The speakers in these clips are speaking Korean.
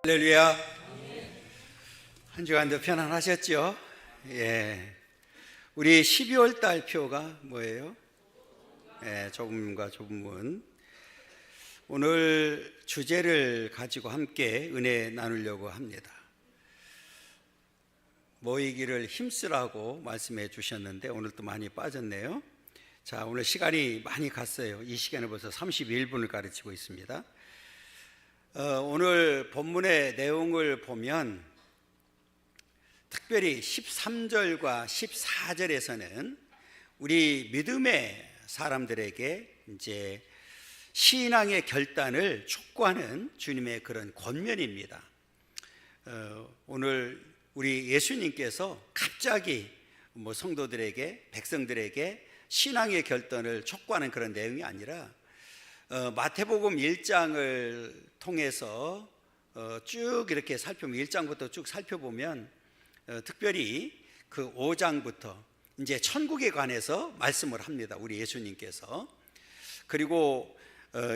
할렐루야. 한 주간도 편안하셨죠? 예. 우리 12월 달 표가 뭐예요? 예, 좁음과 좁음은. 오늘 주제를 가지고 함께 은혜 나누려고 합니다. 모이기를 힘쓰라고 말씀해 주셨는데 오늘 또 많이 빠졌네요. 자, 오늘 시간이 많이 갔어요. 이 시간에 벌써 31분을 가르치고 있습니다. 오늘 본문의 내용을 보면 특별히 13절과 14절에서는 우리 믿음의 사람들에게 이제 신앙의 결단을 촉구하는 주님의 그런 권면입니다. 오늘 우리 예수님께서 갑자기 성도들에게, 백성들에게 신앙의 결단을 촉구하는 그런 내용이 아니라 마태복음 1장을 통해서 쭉 이렇게 살펴보면 1장부터 쭉 살펴보면 특별히 그 5장부터 이제 천국에 관해서 말씀을 합니다. 우리 예수님께서. 그리고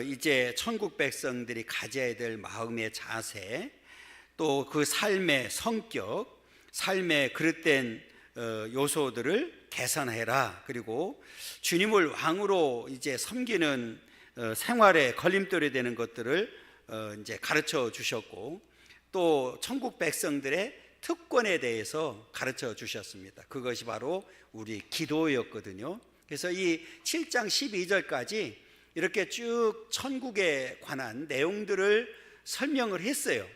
이제 천국 백성들이 가져야 될 마음의 자세, 또 그 삶의 성격, 삶의 그릇된 요소들을 개선해라. 그리고 주님을 왕으로 이제 섬기는 생활에 걸림돌이 되는 것들을 이제 가르쳐 주셨고, 또 천국 백성들의 특권에 대해서 가르쳐 주셨습니다. 그것이 바로 우리 기도였거든요. 그래서 이 7장 12절까지 이렇게 쭉 천국에 관한 내용들을 설명을 했어요.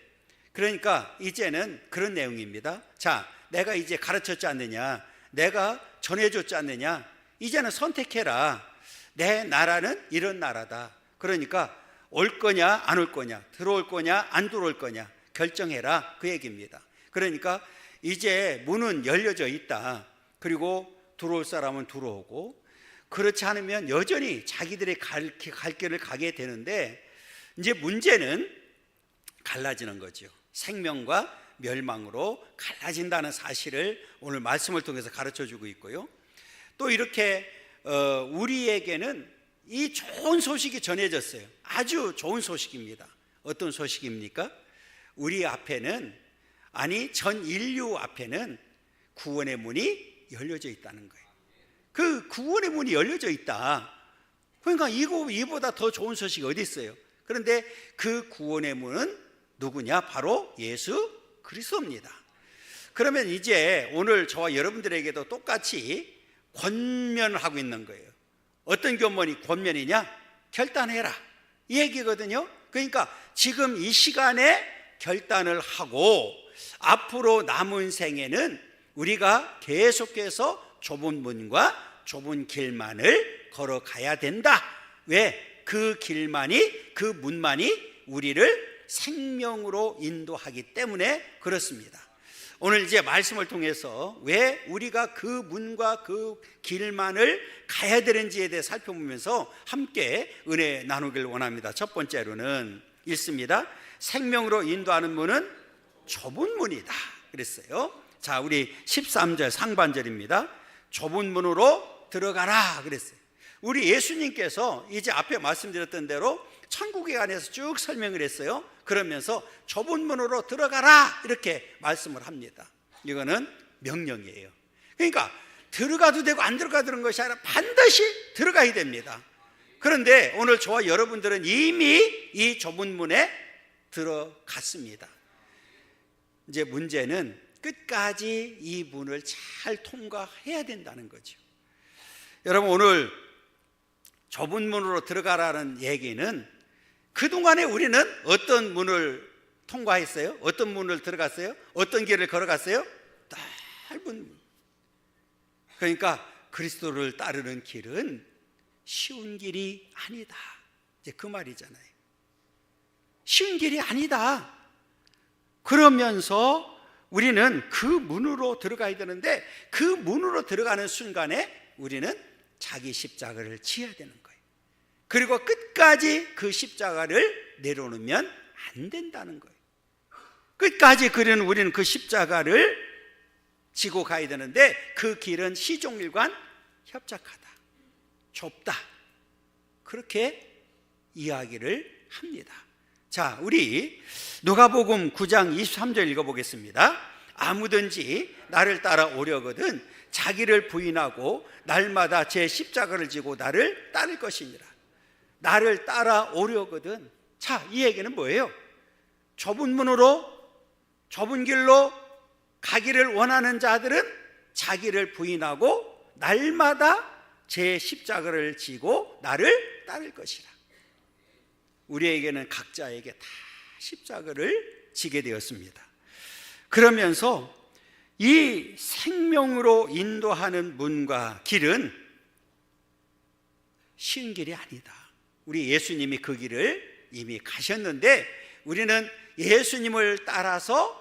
그러니까 이제는 그런 내용입니다. 자, 내가 이제 가르쳤지 않느냐, 내가 전해줬지 않느냐, 이제는 선택해라. 내 나라는 이런 나라다. 그러니까 올 거냐 안 올 거냐, 들어올 거냐 안 들어올 거냐 결정해라, 그 얘기입니다. 그러니까 이제 문은 열려져 있다. 그리고 들어올 사람은 들어오고, 그렇지 않으면 여전히 자기들의 갈 길을 가게 되는데, 이제 문제는 갈라지는 거죠. 생명과 멸망으로 갈라진다는 사실을 오늘 말씀을 통해서 가르쳐주고 있고요. 또 이렇게 우리에게는 이 좋은 소식이 전해졌어요. 아주 좋은 소식입니다. 어떤 소식입니까? 우리 앞에는, 아니 전 인류 앞에는 구원의 문이 열려져 있다는 거예요. 그 구원의 문이 열려져 있다. 그러니까 이보다 더 좋은 소식이 어디 있어요? 그런데 그 구원의 문은 누구냐? 바로 예수 그리스도입니다. 그러면 이제 오늘 저와 여러분들에게도 똑같이 권면을 하고 있는 거예요. 어떤 권면이냐? 결단해라, 이 얘기거든요. 그러니까 지금 이 시간에 결단을 하고 앞으로 남은 생에는 우리가 계속해서 좁은 문과 좁은 길만을 걸어가야 된다. 왜? 그 길만이, 그 문만이 우리를 생명으로 인도하기 때문에 그렇습니다. 오늘 이제 말씀을 통해서 왜 우리가 그 문과 그 길만을 가야 되는지에 대해 살펴보면서 함께 은혜 나누길 원합니다. 첫 번째로는 읽습니다. 생명으로 인도하는 문은 좁은 문이다 그랬어요. 자, 우리 13절 상반절입니다. 좁은 문으로 들어가라 그랬어요. 우리 예수님께서 이제 앞에 말씀드렸던 대로 천국에 관해서 쭉 설명을 했어요. 그러면서 좁은 문으로 들어가라 이렇게 말씀을 합니다. 이거는 명령이에요. 그러니까 들어가도 되고 안 들어가도 되는 것이 아니라 반드시 들어가야 됩니다. 그런데 오늘 저와 여러분들은 이미 이 좁은 문에 들어갔습니다. 이제 문제는 끝까지 이 문을 잘 통과해야 된다는 거죠. 여러분, 오늘 좁은 문으로 들어가라는 얘기는 그동안에 우리는 어떤 문을 통과했어요? 어떤 문을 들어갔어요? 어떤 길을 걸어갔어요? 짧은 문. 그러니까 그리스도를 따르는 길은 쉬운 길이 아니다, 이제 그 말이잖아요. 쉬운 길이 아니다. 그러면서 우리는 그 문으로 들어가야 되는데, 그 문으로 들어가는 순간에 우리는 자기 십자가를 지어야 되는 거예요. 그리고 끝까지 그 십자가를 내려놓으면 안 된다는 거예요. 끝까지 우리는 그 십자가를 지고 가야 되는데, 그 길은 시종일관 협착하다, 좁다, 그렇게 이야기를 합니다. 자, 우리 누가복음 9장 23절 읽어보겠습니다. 아무든지 나를 따라오려거든 자기를 부인하고 날마다 제 십자가를 지고 나를 따를 것이니라. 나를 따라오려거든. 자, 이 얘기는 뭐예요? 좁은 문으로, 좁은 길로 가기를 원하는 자들은 자기를 부인하고 날마다 제 십자가를 지고 나를 따를 것이라. 우리에게는 각자에게 다 십자가를 지게 되었습니다. 그러면서 이 생명으로 인도하는 문과 길은 쉬운 길이 아니다. 우리 예수님이 그 길을 이미 가셨는데 우리는 예수님을 따라서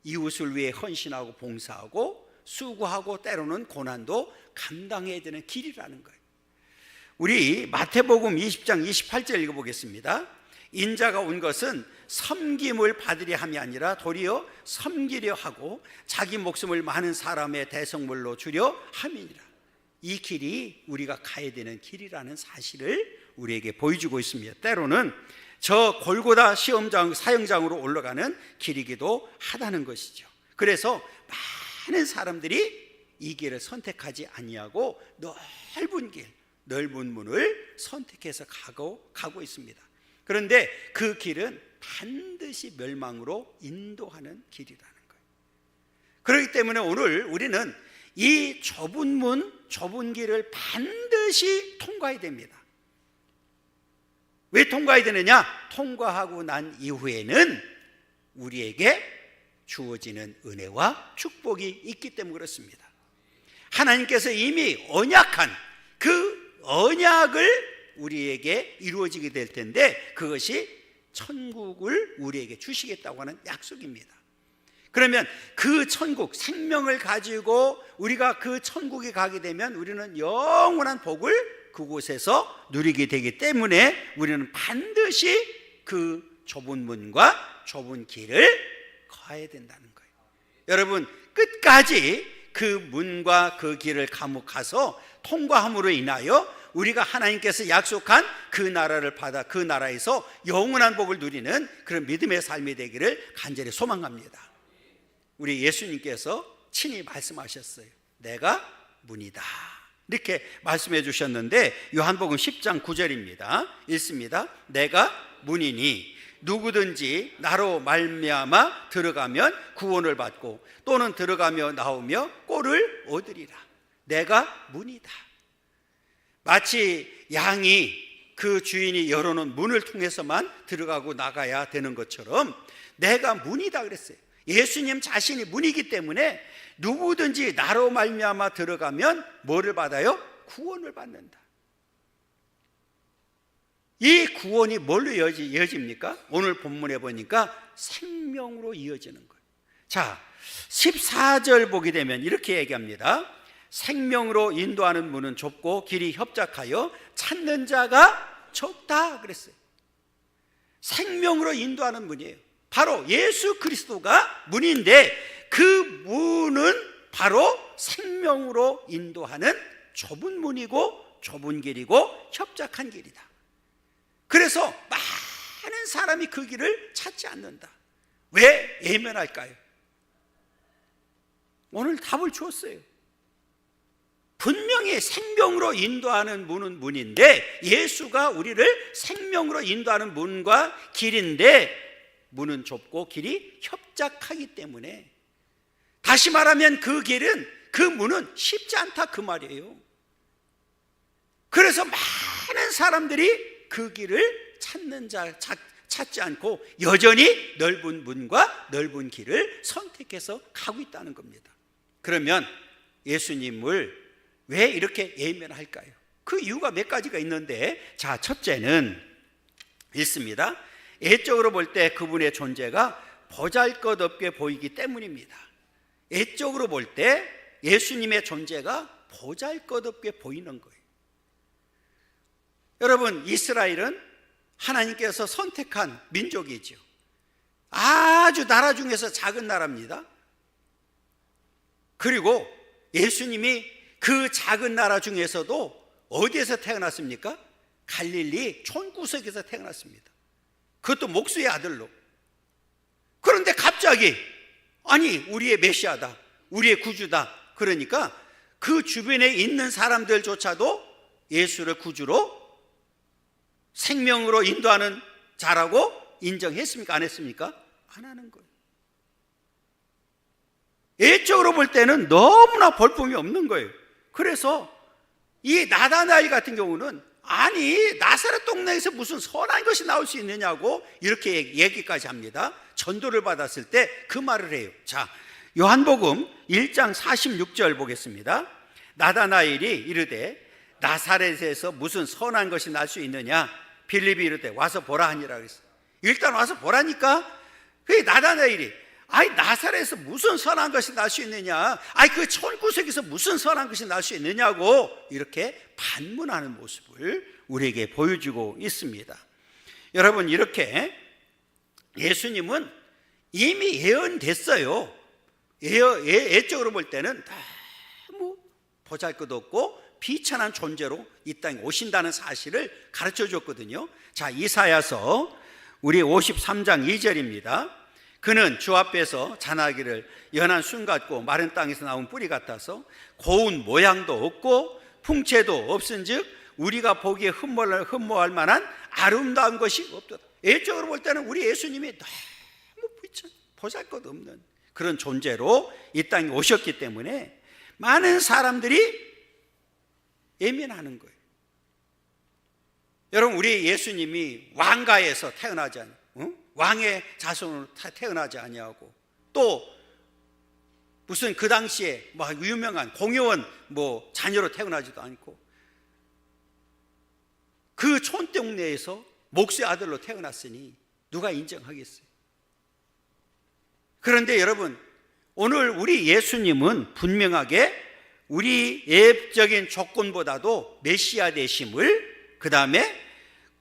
이웃을 위해 헌신하고 봉사하고 수고하고 때로는 고난도 감당해야 되는 길이라는 거예요. 우리 마태복음 20장 28절 읽어보겠습니다. 인자가 온 것은 섬김을 받으려 함이 아니라 도리어 섬기려 하고 자기 목숨을 많은 사람의 대성물로 주려 함이니라. 이 길이 우리가 가야 되는 길이라는 사실을 우리에게 보여주고 있습니다. 때로는 저 골고다 시험장 사형장으로 올라가는 길이기도 하다는 것이죠. 그래서 많은 사람들이 이 길을 선택하지 아니하고 넓은 길, 넓은 문을 선택해서 가고 있습니다. 그런데 그 길은 반드시 멸망으로 인도하는 길이라는 거예요. 그렇기 때문에 오늘 우리는 이 좁은 문, 좁은 길을 반드시 통과해야 됩니다. 왜 통과해야 되느냐? 통과하고 난 이후에는 우리에게 주어지는 은혜와 축복이 있기 때문에 그렇습니다. 하나님께서 이미 언약한 그 언약을 우리에게 이루어지게 될 텐데 그것이 천국을 우리에게 주시겠다고 하는 약속입니다. 그러면 그 천국, 생명을 가지고 우리가 그 천국에 가게 되면 우리는 영원한 복을 그곳에서 누리게 되기 때문에 우리는 반드시 그 좁은 문과 좁은 길을 가야 된다는 거예요. 여러분, 끝까지 그 문과 그 길을 가서 통과함으로 인하여 우리가 하나님께서 약속한 그 나라를 받아 그 나라에서 영원한 복을 누리는 그런 믿음의 삶이 되기를 간절히 소망합니다. 우리 예수님께서 친히 말씀하셨어요. 내가 문이다. 이렇게 말씀해 주셨는데 요한복음 10장 9절입니다. 읽습니다. 내가 문이니 누구든지 나로 말미암아 들어가면 구원을 받고 또는 들어가며 나오며 꼴을 얻으리라. 내가 문이다. 마치 양이 그 주인이 열어놓은 문을 통해서만 들어가고 나가야 되는 것처럼 내가 문이다 그랬어요. 예수님 자신이 문이기 때문에 누구든지 나로 말미암아 들어가면 뭐를 받아요? 구원을 받는다. 이 구원이 뭘로 이어집니까? 오늘 본문에 보니까 생명으로 이어지는 거예요. 자, 14절 보게 되면 이렇게 얘기합니다. 생명으로 인도하는 문은 좁고 길이 협착하여 찾는 자가 적다 그랬어요. 생명으로 인도하는 문이에요. 바로 예수 그리스도가 문인데 그 문은 바로 생명으로 인도하는 좁은 문이고 좁은 길이고 협착한 길이다. 그래서 많은 사람이 그 길을 찾지 않는다. 왜 예면할까요? 오늘 답을 주었어요. 분명히 생명으로 인도하는 문은 문인데 예수가 우리를 생명으로 인도하는 문과 길인데 문은 좁고 길이 협착하기 때문에 다시 말하면 그 길은 그 문은 쉽지 않다 그 말이에요. 그래서 많은 사람들이 그 길을 찾지 않고 여전히 넓은 문과 넓은 길을 선택해서 가고 있다는 겁니다. 그러면 예수님을 왜 이렇게 예면할까요? 그 이유가 몇 가지가 있는데 자, 첫째는 있습니다. 예적으로 볼 때 그분의 존재가 보잘것없게 보이기 때문입니다. 예적으로 볼 때 예수님의 존재가 보잘것없게 보이는 거예요. 여러분, 이스라엘은 하나님께서 선택한 민족이죠. 아주 나라 중에서 작은 나라입니다. 그리고 예수님이 그 작은 나라 중에서도 어디에서 태어났습니까? 갈릴리 촌구석에서 태어났습니다. 그것도 목수의 아들로. 그런데 갑자기 아니 우리의 메시아다, 우리의 구주다, 그러니까 그 주변에 있는 사람들조차도 예수를 구주로 생명으로 인도하는 자라고 인정했습니까? 안 했습니까? 안 하는 거예요. 예적으로 볼 때는 너무나 볼품이 없는 거예요. 그래서 이 나다나엘 같은 경우는 아니 나사렛 동네에서 무슨 선한 것이 나올 수 있느냐고 이렇게 얘기까지 합니다. 전도를 받았을 때 그 말을 해요. 자, 요한복음 1장 46절 보겠습니다. 나다나엘이 이르되 나사렛에서 무슨 선한 것이 날 수 있느냐? 빌립이 이르되 와서 보라 하니라 그랬어요. 일단 와서 보라니까. 그 나다나엘이 아이 나사렛에서 무슨 선한 것이 날 수 있느냐? 아이 그 천구석에서 무슨 선한 것이 날 수 있느냐고 이렇게 반문하는 모습을 우리에게 보여주고 있습니다. 여러분, 이렇게 예수님은 이미 예언됐어요. 예적으로 볼 때는 너무 보잘것없고 비천한 존재로 이 땅에 오신다는 사실을 가르쳐 줬거든요. 자, 이사야서 우리 53장 2절입니다. 그는 주 앞에서 자나기를 연한 순 같고 마른 땅에서 나온 뿌리 같아서 고운 모양도 없고 풍채도 없은즉 우리가 보기에 흠모할 만한 아름다운 것이 없도다. 예적으로 볼 때는 우리 예수님이 너무 보잘것없는 그런 존재로 이 땅에 오셨기 때문에 많은 사람들이 예민하는 거예요. 여러분, 우리 예수님이 왕가에서 태어나지 않아요. 왕의 자손으로 태어나지 아니하고 또 무슨 그 당시에 막 유명한 공요원 자녀로 태어나지도 않고 그 촌동네에서 목수의 아들로 태어났으니 누가 인정하겠어요? 그런데 여러분, 오늘 우리 예수님은 분명하게 우리 예적인 조건보다도 메시아 되심을, 그 다음에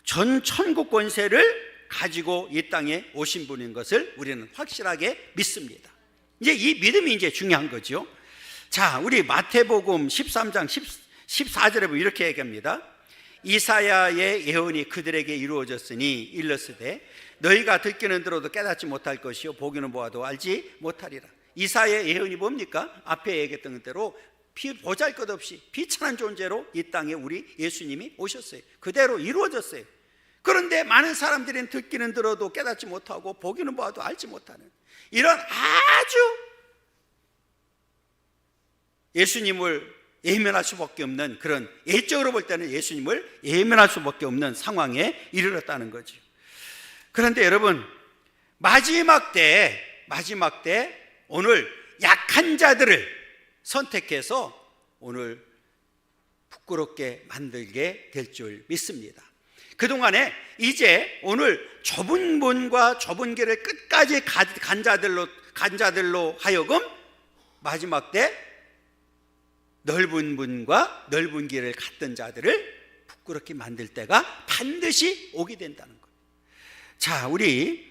전 천국 권세를 가지고 이 땅에 오신 분인 것을 우리는 확실하게 믿습니다. 이제 이 믿음이 이제 중요한 거죠. 자, 우리 마태복음 13장 14절에 보면 이렇게 얘기합니다. 이사야의 예언이 그들에게 이루어졌으니 일렀으되 너희가 듣기는 들어도 깨닫지 못할 것이요 보기는 보아도 알지 못하리라. 이사야의 예언이 뭡니까? 앞에 얘기했던 대로 보잘것없이 비천한 존재로 이 땅에 우리 예수님이 오셨어요. 그대로 이루어졌어요. 그런데 많은 사람들은 듣기는 들어도 깨닫지 못하고 보기는 보아도 알지 못하는 이런 아주 예수님을 예면할 수밖에 없는, 그런 예적으로 볼 때는 예수님을 예면할 수밖에 없는 상황에 이르렀다는 거죠. 그런데 여러분, 마지막 때 오늘 약한 자들을 선택해서 오늘 부끄럽게 만들게 될 줄 믿습니다. 그동안에 이제 오늘 좁은 문과 좁은 길을 끝까지 간 자들로 하여금 마지막 때 넓은 문과 넓은 길을 갔던 자들을 부끄럽게 만들 때가 반드시 오게 된다는 거예요. 자, 우리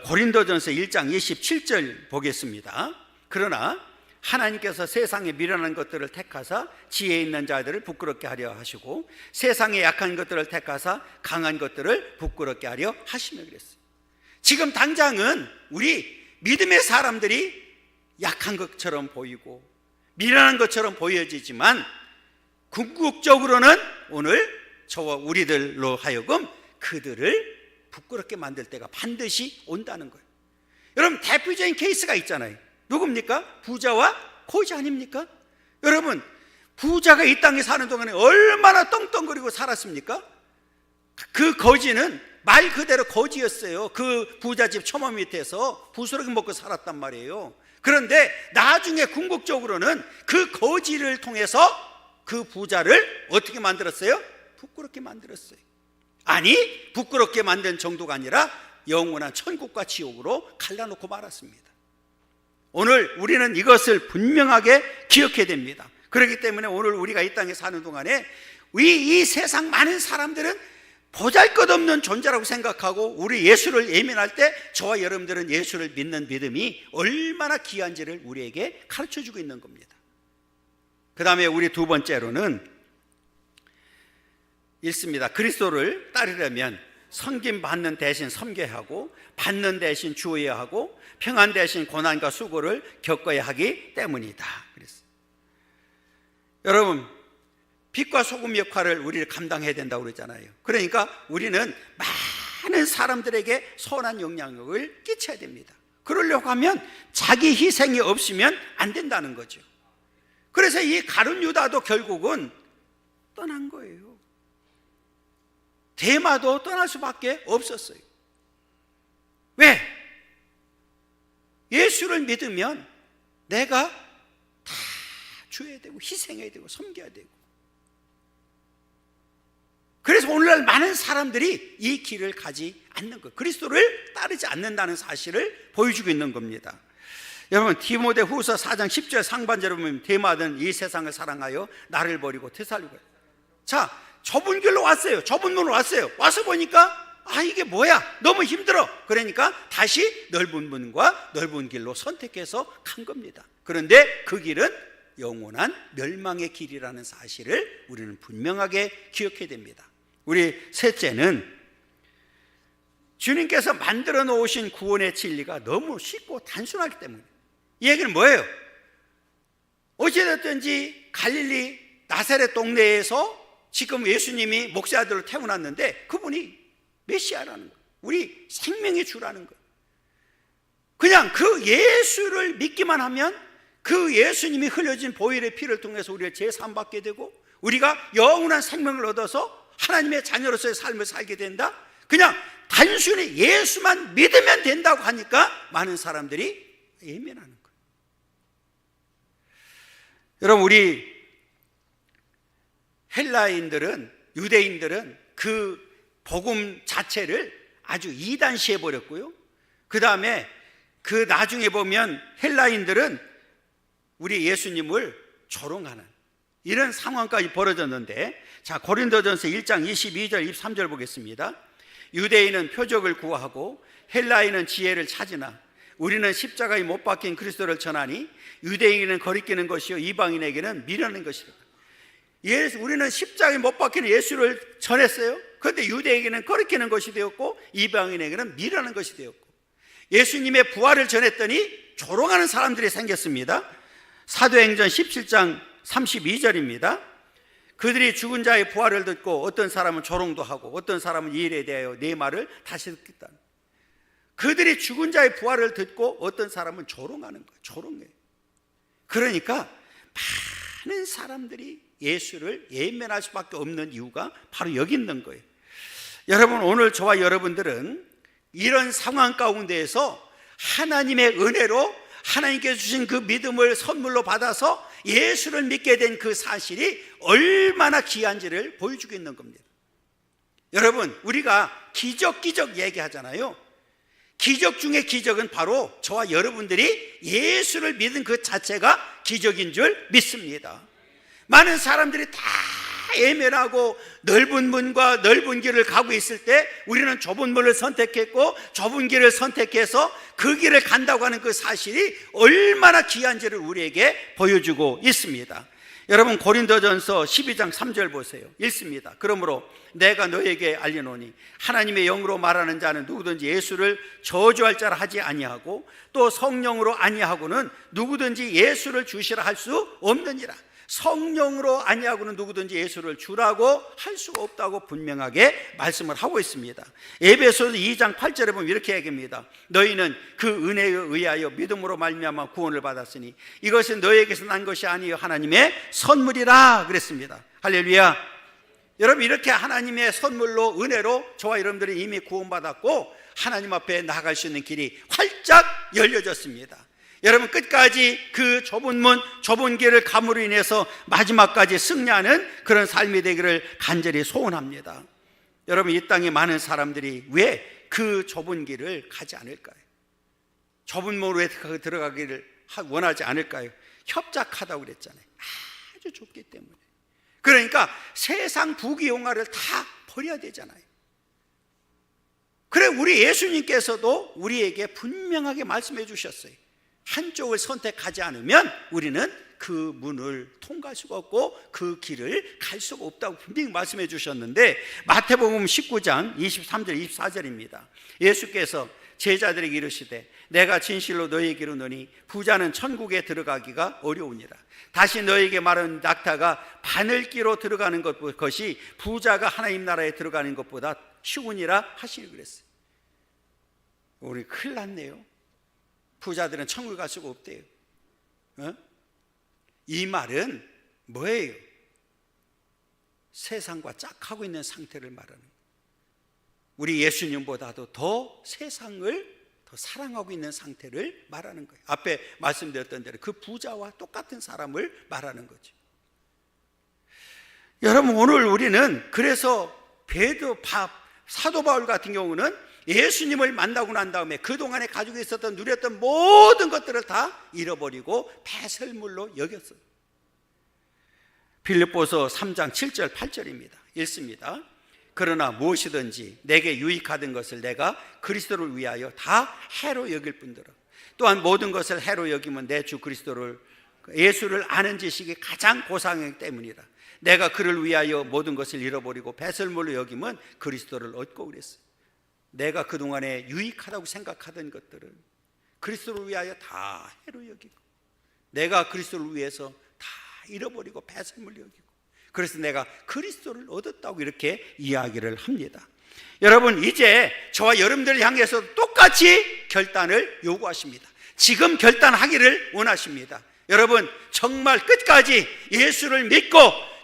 고린도전서 1장 27절 보겠습니다. 그러나 하나님께서 세상에 미련한 것들을 택하사 지혜 있는 자들을 부끄럽게 하려 하시고 세상에 약한 것들을 택하사 강한 것들을 부끄럽게 하려 하시며 그랬어요. 지금 당장은 우리 믿음의 사람들이 약한 것처럼 보이고 미련한 것처럼 보여지지만 궁극적으로는 오늘 저와 우리들로 하여금 그들을 부끄럽게 만들 때가 반드시 온다는 거예요. 여러분, 대표적인 케이스가 있잖아요. 누굽니까? 부자와 거지 아닙니까? 여러분, 부자가 이 땅에 사는 동안에 얼마나 떵떵거리고 살았습니까? 그 거지는 말 그대로 거지였어요. 그 부잣집 처마 밑에서 부스러기 먹고 살았단 말이에요. 그런데 나중에 궁극적으로는 그 거지를 통해서 그 부자를 어떻게 만들었어요? 부끄럽게 만들었어요. 아니, 부끄럽게 만든 정도가 아니라 영원한 천국과 지옥으로 갈라놓고 말았습니다. 오늘 우리는 이것을 분명하게 기억해야 됩니다. 그렇기 때문에 오늘 우리가 이 땅에 사는 동안에 이 세상 많은 사람들은 보잘것없는 존재라고 생각하고 우리 예수를 예민할 때 저와 여러분들은 예수를 믿는 믿음이 얼마나 귀한지를 우리에게 가르쳐주고 있는 겁니다. 그 다음에 우리 두 번째로는 있습니다. 그리스도를 따르려면 섬김 받는 대신 섬겨야 하고, 받는 대신 주어야 하고, 평안 대신 고난과 수고를 겪어야 하기 때문이다. 그랬어요. 여러분, 빛과 소금 역할을 우리를 감당해야 된다고 그랬잖아요. 그러니까 우리는 많은 사람들에게 선한 영향력을 끼쳐야 됩니다. 그러려고 하면 자기 희생이 없으면 안 된다는 거죠. 그래서 이 가룟 유다도 결국은 떠난 거예요. 데마도 떠날 수밖에 없었어요. 왜? 예수를 믿으면 내가 다 줘야 되고 희생해야 되고 섬겨야 되고, 그래서 오늘날 많은 사람들이 이 길을 가지 않는 것, 그리스도를 따르지 않는다는 사실을 보여주고 있는 겁니다. 여러분, 디모데후서 4장 10절 상반절에 보면 데마는 이 세상을 사랑하여 나를 버리고 테살로니가. 자, 좁은 길로 왔어요. 좁은 문으로 왔어요. 와서 보니까 이게 뭐야, 너무 힘들어. 그러니까 다시 넓은 문과 넓은 길로 선택해서 간 겁니다. 그런데 그 길은 영원한 멸망의 길이라는 사실을 우리는 분명하게 기억해야 됩니다. 우리 셋째는 주님께서 만들어 놓으신 구원의 진리가 너무 쉽고 단순하기 때문에. 이 얘기는 뭐예요? 어찌됐든지 갈릴리 나사렛 동네에서 지금 예수님이 목자들을 태어났는데 그분이 메시아라는 거예요. 우리 생명의 주라는 거예요. 그냥 그 예수를 믿기만 하면 그 예수님이 흘려진 보혈의 피를 통해서 우리가 제사함받게 되고 우리가 영원한 생명을 얻어서 하나님의 자녀로서의 삶을 살게 된다. 그냥 단순히 예수만 믿으면 된다고 하니까 많은 사람들이 예민하는 거예요. 여러분, 우리 헬라인들은, 유대인들은 그 복음 자체를 아주 이단시해 버렸고요. 그 다음에 그 나중에 보면 헬라인들은 우리 예수님을 조롱하는 이런 상황까지 벌어졌는데, 자, 고린도전서 1장 22절 23절 보겠습니다. 유대인은 표적을 구하고 헬라인은 지혜를 찾으나 우리는 십자가에 못 박힌 그리스도를 전하니 유대인에게는 거리끼는 것이요 이방인에게는 미련한 것이라. 우리는 십자가에 못 박힌 예수를 전했어요. 그런데 유대인에게는 거리끼는 것이 되었고 이방인에게는 미련한 것이 되었고, 예수님의 부활을 전했더니 조롱하는 사람들이 생겼습니다. 사도행전 17장 32절입니다. 그들이 죽은 자의 부활을 듣고 어떤 사람은 조롱도 하고 어떤 사람은 이 일에 대하여 내 말을 다시 듣겠다. 그들이 죽은 자의 부활을 듣고 어떤 사람은 조롱하는 거예요. 조롱해요. 그러니까 많은 사람들이 예수를 예면할 수밖에 없는 이유가 바로 여기 있는 거예요. 여러분, 오늘 저와 여러분들은 이런 상황 가운데에서 하나님의 은혜로 하나님께서 주신 그 믿음을 선물로 받아서 예수를 믿게 된 그 사실이 얼마나 귀한지를 보여주고 있는 겁니다. 여러분, 우리가 기적 얘기하잖아요. 기적 중에 기적은 바로 저와 여러분들이 예수를 믿은 그 자체가 기적인 줄 믿습니다. 많은 사람들이 다 예면하고 넓은 문과 넓은 길을 가고 있을 때 우리는 좁은 문을 선택했고 좁은 길을 선택해서 그 길을 간다고 하는 그 사실이 얼마나 귀한지를 우리에게 보여주고 있습니다. 여러분, 고린도전서 12장 3절 보세요. 읽습니다. 그러므로 내가 너에게 알려노니 하나님의 영으로 말하는 자는 누구든지 예수를 저주할 자라 하지 아니하고 또 성령으로 아니하고는 누구든지 예수를 주시라 할 수 없느니라. 성령으로 아니하고는 누구든지 예수를 주라고 할 수가 없다고 분명하게 말씀을 하고 있습니다. 에베소서 2장 8절에 보면 이렇게 얘기합니다. 너희는 그 은혜에 의하여 믿음으로 말미암아 구원을 받았으니 이것은 너희에게서 난 것이 아니요 하나님의 선물이라 그랬습니다. 할렐루야. 여러분, 이렇게 하나님의 선물로 은혜로 저와 여러분들이 이미 구원받았고 하나님 앞에 나아갈 수 있는 길이 활짝 열려졌습니다. 여러분, 끝까지 그 좁은 문, 좁은 길을 감으로 인해서 마지막까지 승리하는 그런 삶이 되기를 간절히 소원합니다. 여러분, 이 땅에 많은 사람들이 왜 그 좁은 길을 가지 않을까요? 좁은 문으로 왜 들어가기를 원하지 않을까요? 협착하다고 그랬잖아요. 아주 좁기 때문에. 그러니까 세상 부귀영화를 다 버려야 되잖아요. 그래, 우리 예수님께서도 우리에게 분명하게 말씀해 주셨어요. 한쪽을 선택하지 않으면 우리는 그 문을 통과할 수가 없고 그 길을 갈 수가 없다고 분명히 말씀해 주셨는데, 마태복음 19장 23절 24절입니다. 예수께서 제자들에게 이르시되 내가 진실로 너희에게 이르노니 부자는 천국에 들어가기가 어려우니라. 다시 너희에게 말하는 낙타가 바늘기로 들어가는 것이 부자가 하나님 나라에 들어가는 것보다 쉬우니라 하시니 그랬어요. 우리 큰일 났네요. 부자들은 천국에 갈 수가 없대요. 이 말은 뭐예요? 세상과 짝하고 있는 상태를 말하는 거예요. 우리 예수님보다도 더 세상을 더 사랑하고 있는 상태를 말하는 거예요. 앞에 말씀드렸던 대로 그 부자와 똑같은 사람을 말하는 거죠. 여러분, 오늘 우리는 그래서 사도 바울 같은 경우는 예수님을 만나고 난 다음에 그동안에 가지고 있었던 누렸던 모든 것들을 다 잃어버리고 배설물로 여겼어요. 빌립보서 3장 7절 8절입니다. 읽습니다. 그러나 무엇이든지 내게 유익하던 것을 내가 그리스도를 위하여 다 해로 여길 뿐더러 또한 모든 것을 해로 여기면 내 주 그리스도를 예수를 아는 지식이 가장 고상하기 때문이라. 내가 그를 위하여 모든 것을 잃어버리고 배설물로 여기면 그리스도를 얻고 그랬어요. 내가 그동안에 유익하다고 생각하던 것들을 그리스도를 위하여 다 해로 여기고, 내가 그리스도를 위해서 다 잃어버리고 배설물로 여기고, 그래서 내가 그리스도를 얻었다고 이렇게 이야기를 합니다. 여러분, 이제 저와 여러분들을 향해서 똑같이 결단을 요구하십니다. 지금 결단하기를 원하십니다. 여러분, 정말 끝까지 예수를 믿고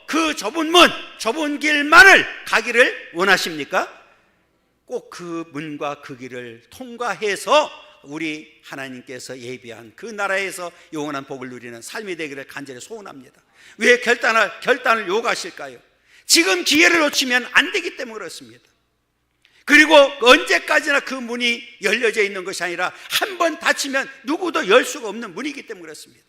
그 좁은 문, 좁은 길만을 가기를 원하십니까? 꼭 그 문과 그 길을 통과해서 우리 하나님께서 예비한 그 나라에서 영원한 복을 누리는 삶이 되기를 간절히 소원합니다. 왜 결단을 요구하실까요? 지금 기회를 놓치면 안 되기 때문에 그렇습니다. 그리고 언제까지나 그 문이 열려져 있는 것이 아니라 한 번 닫히면 누구도 열 수가 없는 문이기 때문에 그렇습니다.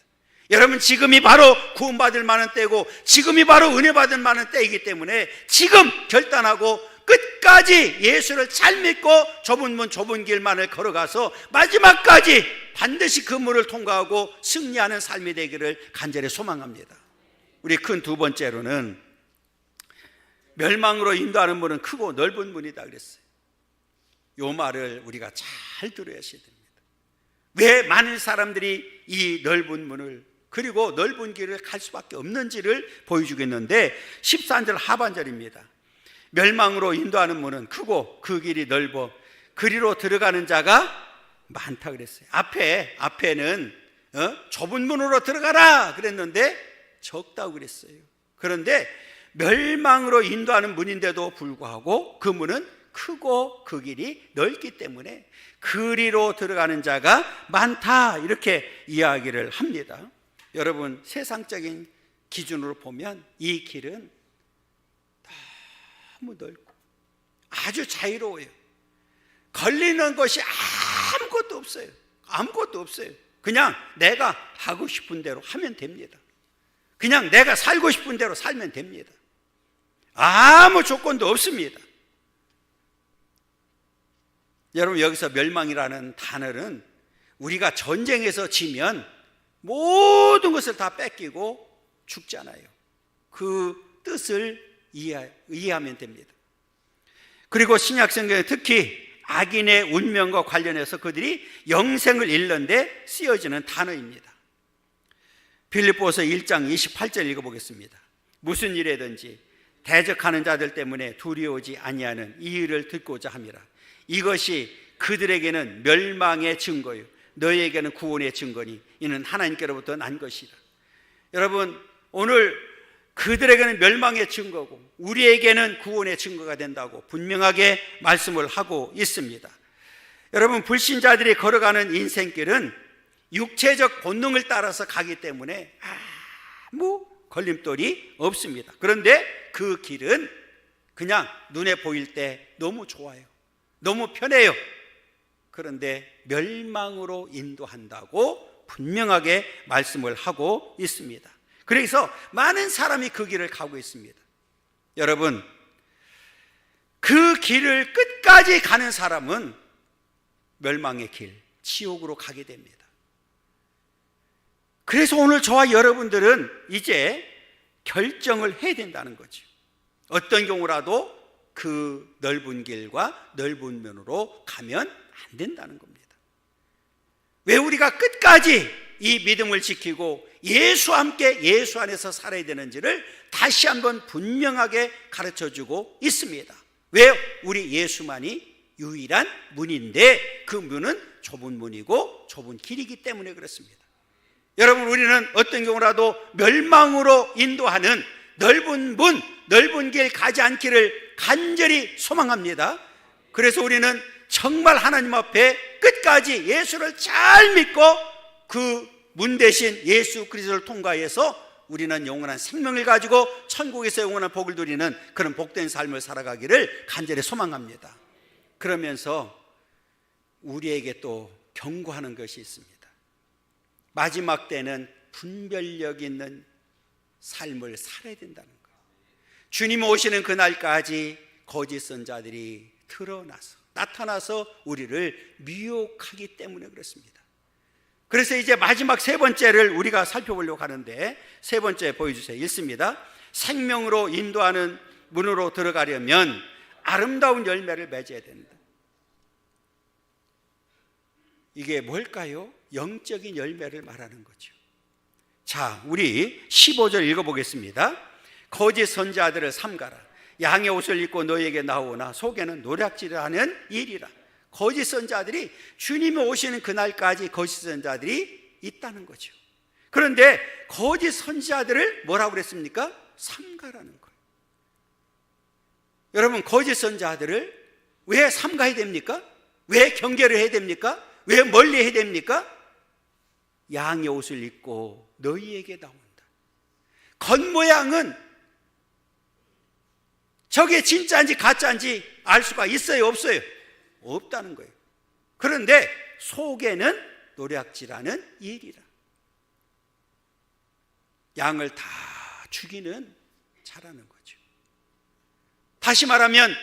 여러분, 지금이 바로 구원받을 만한 때고 지금이 바로 은혜 받을 만한 때이기 때문에 지금 결단하고 끝까지 예수를 잘 믿고 좁은 문 좁은 길만을 걸어가서 마지막까지 반드시 그 문을 통과하고 승리하는 삶이 되기를 간절히 소망합니다. 우리 큰 두 번째로는 멸망으로 인도하는 문은 크고 넓은 문이다 그랬어요. 이 말을 우리가 잘 들어야셔야 됩니다. 왜 많은 사람들이 이 넓은 문을 그리고 넓은 길을 갈 수밖에 없는지를 보여주겠는데 13절 하반절입니다. 멸망으로 인도하는 문은 크고 그 길이 넓어 그리로 들어가는 자가 많다 그랬어요. 앞에는 좁은 문으로 들어가라 그랬는데 적다고 그랬어요. 그런데 멸망으로 인도하는 문인데도 불구하고 그 문은 크고 그 길이 넓기 때문에 그리로 들어가는 자가 많다 이렇게 이야기를 합니다. 여러분, 세상적인 기준으로 보면 이 길은 너무 넓고 아주 자유로워요. 걸리는 것이 아무것도 없어요. 아무것도 없어요. 그냥 내가 하고 싶은 대로 하면 됩니다. 그냥 내가 살고 싶은 대로 살면 됩니다. 아무 조건도 없습니다. 여러분, 여기서 멸망이라는 단어는 우리가 전쟁에서 지면 모든 것을 다 뺏기고 죽잖아요. 그 뜻을 이해하면 됩니다. 그리고 신약성경에 특히 악인의 운명과 관련해서 그들이 영생을 잃는 데 쓰여지는 단어입니다. 빌립보서 1장 28절 읽어보겠습니다. 무슨 일이든지 대적하는 자들 때문에 두려워하지 아니하는 이 일을 듣고자 함이라. 이것이 그들에게는 멸망의 증거요 너희에게는 구원의 증거니 이는 하나님께로부터 난 것이라. 여러분, 오늘 그들에게는 멸망의 증거고 우리에게는 구원의 증거가 된다고 분명하게 말씀을 하고 있습니다. 여러분, 불신자들이 걸어가는 인생길은 육체적 본능을 따라서 가기 때문에 아무 걸림돌이 없습니다. 그런데 그 길은 그냥 눈에 보일 때 너무 좋아요. 너무 편해요. 그런데 멸망으로 인도한다고 분명하게 말씀을 하고 있습니다. 그래서 많은 사람이 그 길을 가고 있습니다. 여러분, 그 길을 끝까지 가는 사람은 멸망의 길, 지옥으로 가게 됩니다. 그래서 오늘 저와 여러분들은 이제 결정을 해야 된다는 거죠. 어떤 경우라도 그 넓은 길과 넓은 면으로 가면 안 된다는 겁니다. 왜 우리가 끝까지 이 믿음을 지키고 예수와 함께 예수 안에서 살아야 되는지를 다시 한번 분명하게 가르쳐주고 있습니다. 왜요? 우리 예수만이 유일한 문인데 그 문은 좁은 문이고 좁은 길이기 때문에 그렇습니다. 여러분, 우리는 어떤 경우라도 멸망으로 인도하는 넓은 문, 넓은 길 가지 않기를 간절히 소망합니다. 그래서 우리는 정말 하나님 앞에 끝까지 예수를 잘 믿고 그 문 대신 예수 그리스도를 통과해서 우리는 영원한 생명을 가지고 천국에서 영원한 복을 누리는 그런 복된 삶을 살아가기를 간절히 소망합니다. 그러면서 우리에게 또 경고하는 것이 있습니다. 마지막 때는 분별력 있는 삶을 살아야 된다는 거예요. 주님 오시는 그날까지 거짓 선자들이 나타나서 우리를 미혹하기 때문에 그렇습니다. 그래서 이제 마지막 세 번째를 우리가 살펴보려고 하는데, 세 번째 보여주세요. 읽습니다. 생명으로 인도하는 문으로 들어가려면 아름다운 열매를 맺어야 된다. 이게 뭘까요? 영적인 열매를 말하는 거죠. 자, 우리 15절 읽어보겠습니다. 거짓 선자들을 삼가라. 양의 옷을 입고 너에게 나오나 속에는 노략질하는 일이라. 거짓 선자들이, 주님이 오시는 그날까지 거짓 선자들이 있다는 거죠. 그런데 거짓 선자들을 뭐라고 그랬습니까? 삼가라는 거예요. 여러분, 거짓 선자들을 왜 삼가야 됩니까? 왜 경계를 해야 됩니까? 왜 멀리 해야 됩니까? 양의 옷을 입고 너희에게 나온다. 겉모양은 저게 진짜인지 가짜인지 알 수가 있어요, 없어요? 없다는 거예요. 그런데 속에는 노략질하는 일이라. 양을 다 죽이는 자라는 거죠. 다시 말하면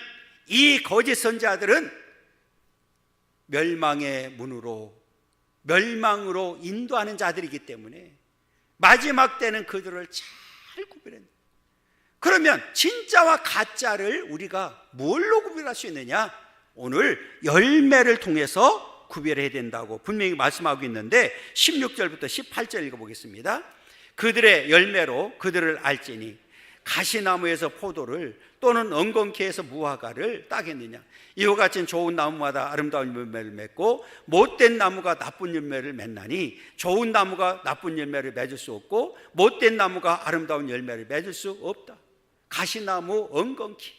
이 거짓 선자들은 멸망으로 인도하는 자들이기 때문에 마지막 때는 그들을 잘 구별한다. 그러면 진짜와 가짜를 우리가 뭘로 구별할 수 있느냐? 오늘 열매를 통해서 구별해야 된다고 분명히 말씀하고 있는데 16절부터 18절 읽어보겠습니다. 그들의 열매로 그들을 알지니 가시나무에서 포도를 또는 엉겅퀴에서 무화과를 따겠느냐. 이와 같은 좋은 나무마다 아름다운 열매를 맺고 못된 나무가 나쁜 열매를 맺나니 좋은 나무가 나쁜 열매를 맺을 수 없고 못된 나무가 아름다운 열매를 맺을 수 없다. 가시나무, 엉겅퀴.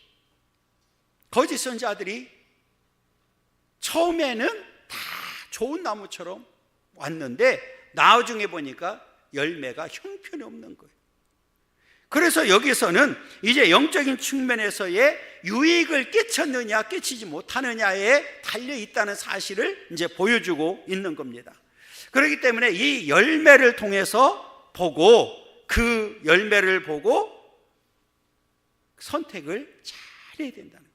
거짓 선자들이 처음에는 다 좋은 나무처럼 왔는데 나중에 보니까 열매가 형편이 없는 거예요. 그래서 여기서는 이제 영적인 측면에서의 유익을 끼쳤느냐 끼치지 못하느냐에 달려 있다는 사실을 이제 보여주고 있는 겁니다. 그렇기 때문에 이 열매를 통해서 보고, 그 열매를 보고 선택을 잘 해야 된다는 거예요.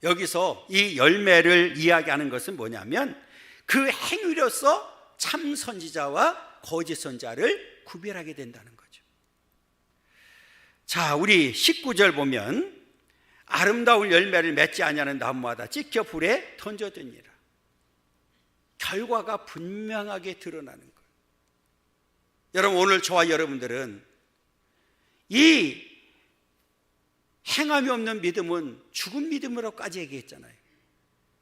여기서 이 열매를 이야기하는 것은 뭐냐면 그 행위로서 참 선지자와 거짓 선자를 구별하게 된다는 거죠. 자, 우리 19절 보면 아름다운 열매를 맺지 아니하는 나무마다 찢겨 불에 던져지니라. 결과가 분명하게 드러나는 거예요. 여러분, 오늘 저와 여러분들은 이 행함이 없는 믿음은 죽은 믿음이라고까지 얘기했잖아요.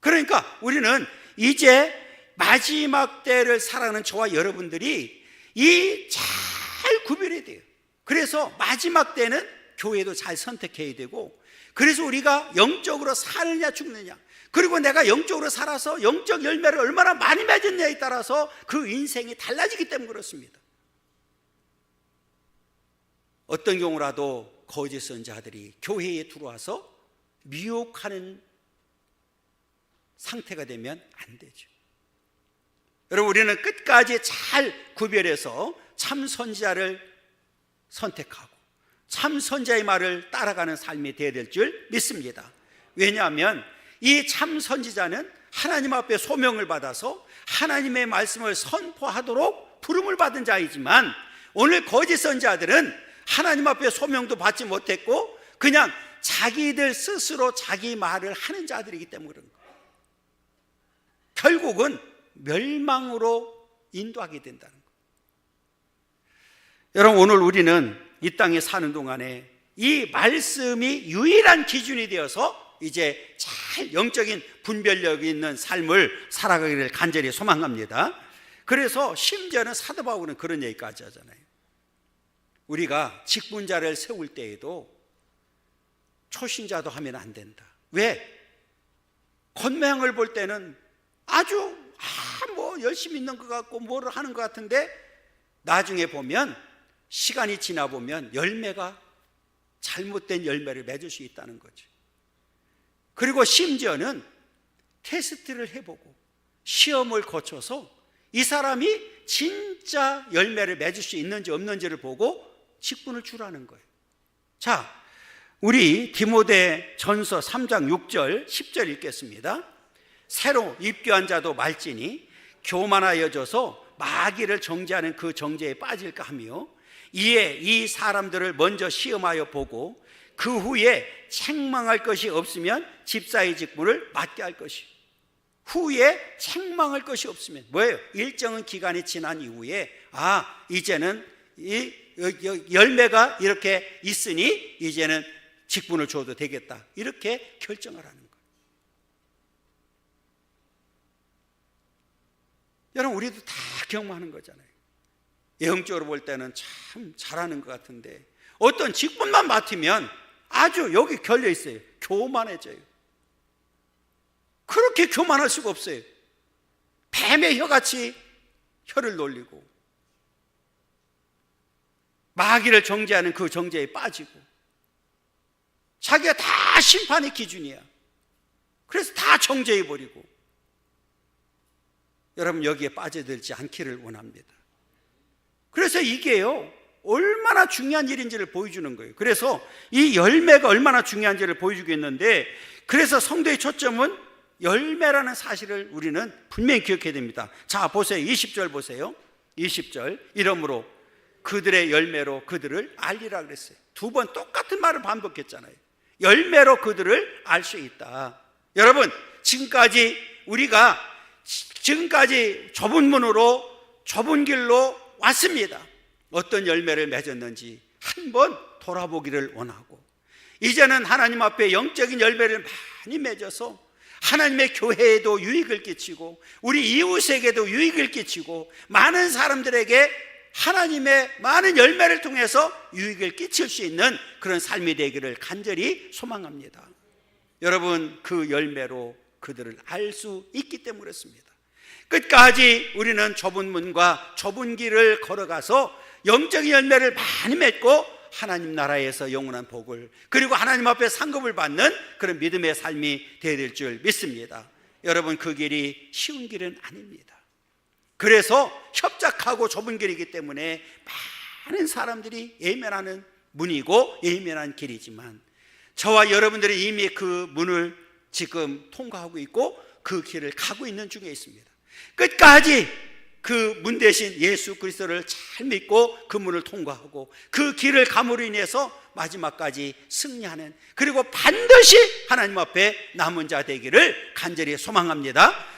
그러니까 우리는 이제 마지막 때를 살아가는 저와 여러분들이 이 잘 구별해야 돼요. 그래서 마지막 때는 교회도 잘 선택해야 되고, 그래서 우리가 영적으로 사느냐 죽느냐, 그리고 내가 영적으로 살아서 영적 열매를 얼마나 많이 맺었냐에 따라서 그 인생이 달라지기 때문에 그렇습니다. 어떤 경우라도 거짓 선자들이 교회에 들어와서 미혹하는 상태가 되면 안 되죠. 여러분, 우리는 끝까지 잘 구별해서 참 선지자를 선택하고 참 선지자의 말을 따라가는 삶이 되어야 될 줄 믿습니다. 왜냐하면 이 참 선지자는 하나님 앞에 소명을 받아서 하나님의 말씀을 선포하도록 부름을 받은 자이지만, 오늘 거짓 선지자들은 하나님 앞에 소명도 받지 못했고 그냥 자기들 스스로 자기 말을 하는 자들이기 때문에 그런 거예요. 결국은 멸망으로 인도하게 된다는 거예요. 여러분, 오늘 우리는 이 땅에 사는 동안에 이 말씀이 유일한 기준이 되어서 이제 잘 영적인 분별력이 있는 삶을 살아가기를 간절히 소망합니다. 그래서 심지어는 사도 바울은 그런 얘기까지 하잖아요. 우리가 직분자를 세울 때에도 초신자도 하면 안 된다. 왜? 겉모양을 볼 때는 아주 뭐 열심히 있는 것 같고 뭐를 하는 것 같은데, 나중에 보면, 시간이 지나 보면 열매가 잘못된 열매를 맺을 수 있다는 거죠. 그리고 심지어는 테스트를 해보고 시험을 거쳐서 이 사람이 진짜 열매를 맺을 수 있는지 없는지를 보고 직분을 주라는 거예요. 자, 우리 디모데 전서 3장 6절 10절 읽겠습니다. 새로 입교한 자도 말지니 교만하여져서 마귀를 정죄하는 그 정죄에 빠질까 하며, 이에 이 사람들을 먼저 시험하여 보고 그 후에 책망할 것이 없으면 집사의 직분을 맡게 할 것이. 후에 책망할 것이 없으면 뭐예요? 일정한 기간이 지난 이후에 이제는 이 열매가 이렇게 있으니 이제는 직분을 줘도 되겠다, 이렇게 결정을 하는 거예요. 여러분, 우리도 다 경험하는 거잖아요. 영적으로 볼 때는 참 잘하는 것 같은데 어떤 직분만 맡으면 아주 여기 결려 있어요. 교만해져요. 그렇게 교만할 수가 없어요. 뱀의 혀같이 혀를 놀리고 마귀를 정죄하는 그 정죄에 빠지고, 자기가 다 심판의 기준이야. 그래서 다 정죄해버리고. 여러분, 여기에 빠져들지 않기를 원합니다. 그래서 이게요, 얼마나 중요한 일인지를 보여주는 거예요. 그래서 이 열매가 얼마나 중요한지를 보여주겠는데, 그래서 성도의 초점은 열매라는 사실을 우리는 분명히 기억해야 됩니다. 자, 보세요. 20절 보세요. 20절. 이러므로 그들의 열매로 그들을 알리라 그랬어요. 두 번 똑같은 말을 반복했잖아요. 열매로 그들을 알 수 있다. 여러분, 우리가 지금까지 좁은 문으로 좁은 길로 왔습니다. 어떤 열매를 맺었는지 한번 돌아보기를 원하고, 이제는 하나님 앞에 영적인 열매를 많이 맺어서 하나님의 교회에도 유익을 끼치고 우리 이웃에게도 유익을 끼치고 많은 사람들에게 하나님의 많은 열매를 통해서 유익을 끼칠 수 있는 그런 삶이 되기를 간절히 소망합니다. 여러분, 그 열매로 그들을 알 수 있기 때문에 그렇습니다. 끝까지 우리는 좁은 문과 좁은 길을 걸어가서 영적인 열매를 많이 맺고 하나님 나라에서 영원한 복을, 그리고 하나님 앞에 상급을 받는 그런 믿음의 삶이 되어야 될 줄 믿습니다. 여러분, 그 길이 쉬운 길은 아닙니다. 그래서 협착하고 좁은 길이기 때문에 많은 사람들이 예면하는 문이고 예면한 길이지만, 저와 여러분들이 이미 그 문을 지금 통과하고 있고 그 길을 가고 있는 중에 있습니다. 끝까지 그 문 대신 예수 그리스도를 잘 믿고 그 문을 통과하고 그 길을 감으로 인해서 마지막까지 승리하는, 그리고 반드시 하나님 앞에 남은 자 되기를 간절히 소망합니다.